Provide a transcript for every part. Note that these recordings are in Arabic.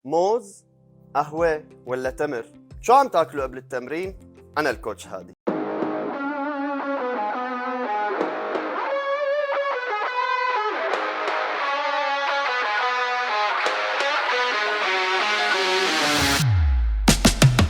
موز، قهوة ولا تمر؟ شو عم تاكلوا قبل التمرين؟ أنا الكوتش هادي.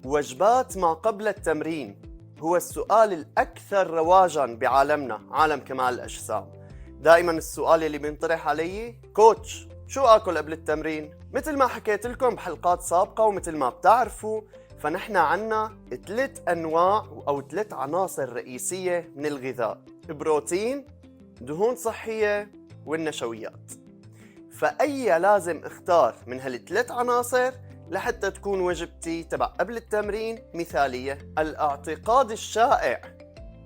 وجبات ما قبل التمرين هو السؤال الأكثر رواجاً بعالمنا، عالم كمال الأجسام. دائماً السؤال اللي بينطرح علي: كوتش، شو آكل قبل التمرين؟ مثل ما حكيت لكم بحلقات سابقة ومثل ما بتعرفوا، فنحن عنا 3 أنواع أو 3 عناصر رئيسية من الغذاء: بروتين، دهون صحية، والنشويات. فأي لازم اختار من هال3 عناصر لحتى تكون وجبتي تبع قبل التمرين مثالية. الاعتقاد الشائع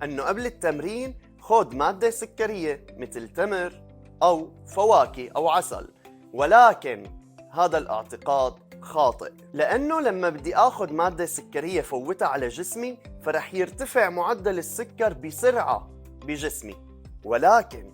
أنه قبل التمرين خذ مادة سكرية مثل تمر أو فواكه أو عسل، ولكن هذا الاعتقاد خاطئ، لأنه لما بدي أخذ مادة سكرية فوتها على جسمي فرح يرتفع معدل السكر بسرعة بجسمي، ولكن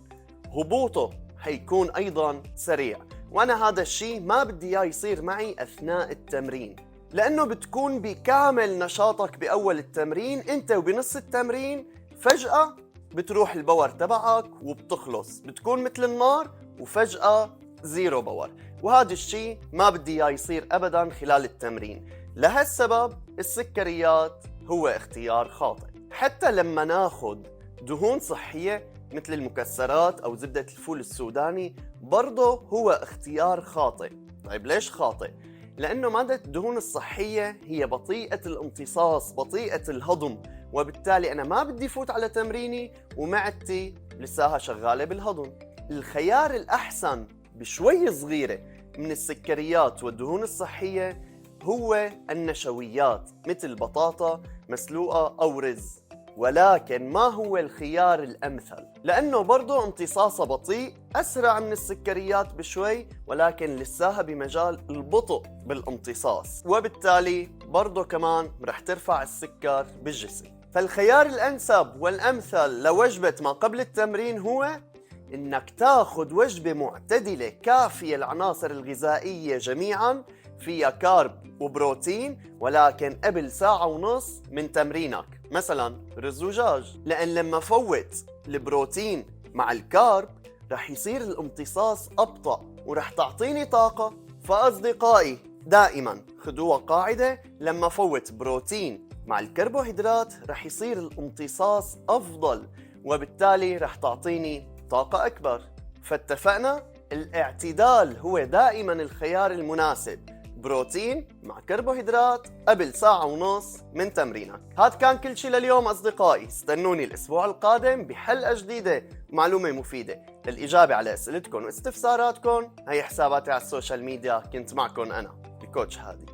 هبوطه حيكون أيضاً سريع. وأنا هذا الشيء ما بدي إياه يصير معي أثناء التمرين، لأنه بتكون بكامل نشاطك بأول التمرين، أنت وبنص التمرين فجأة بتروح الباور تبعك وبتخلص، بتكون مثل النار وفجأة زيرو باور. وهذا الشيء ما بدي إياه يصير أبداً خلال التمرين. لهالسبب السكريات هو اختيار خاطئ. حتى لما ناخد دهون صحية مثل المكسرات أو زبدة الفول السوداني برضه هو اختيار خاطئ. طيب ليش خاطئ؟ لأنه مادة الدهون الصحية هي بطيئة الامتصاص، بطيئة الهضم، وبالتالي أنا ما بدي فوت على تمريني ومعدتي لساها شغالة بالهضم. الخيار الأحسن بشوي صغيرة من السكريات والدهون الصحية هو النشويات مثل بطاطا مسلوقة أو رز، ولكن ما هو الخيار الأمثل؟ لأنه برضو امتصاصه بطيء، أسرع من السكريات بشوي، ولكن لساها بمجال البطء بالامتصاص، وبالتالي برضو كمان رح ترفع السكر بالجسم. فالخيار الأنسب والأمثل لوجبة ما قبل التمرين هو إنك تاخد وجبة معتدلة كافية العناصر الغذائية جميعاً، فيها كارب وبروتين، ولكن قبل ساعة ونص من تمرينك، مثلا رز ودجاج. لأن لما فوت البروتين مع الكارب رح يصير الامتصاص أبطأ ورح تعطيني طاقة. فأصدقائي دائما خدوها قاعدة: لما فوت بروتين مع الكربوهيدرات رح يصير الامتصاص أفضل، وبالتالي رح تعطيني طاقة أكبر. فاتفقنا؟ الاعتدال هو دائما الخيار المناسب: بروتين مع كربوهيدرات قبل ساعة ونص من تمرينك. هاد كان كل شي لليوم أصدقائي، استنوني الأسبوع القادم بحلقة جديدة ومعلومة مفيدة. للإجابة على أسئلتكم واستفساراتكم هي حساباتي على السوشيال ميديا. كنت معكم أنا الكوتش هادي.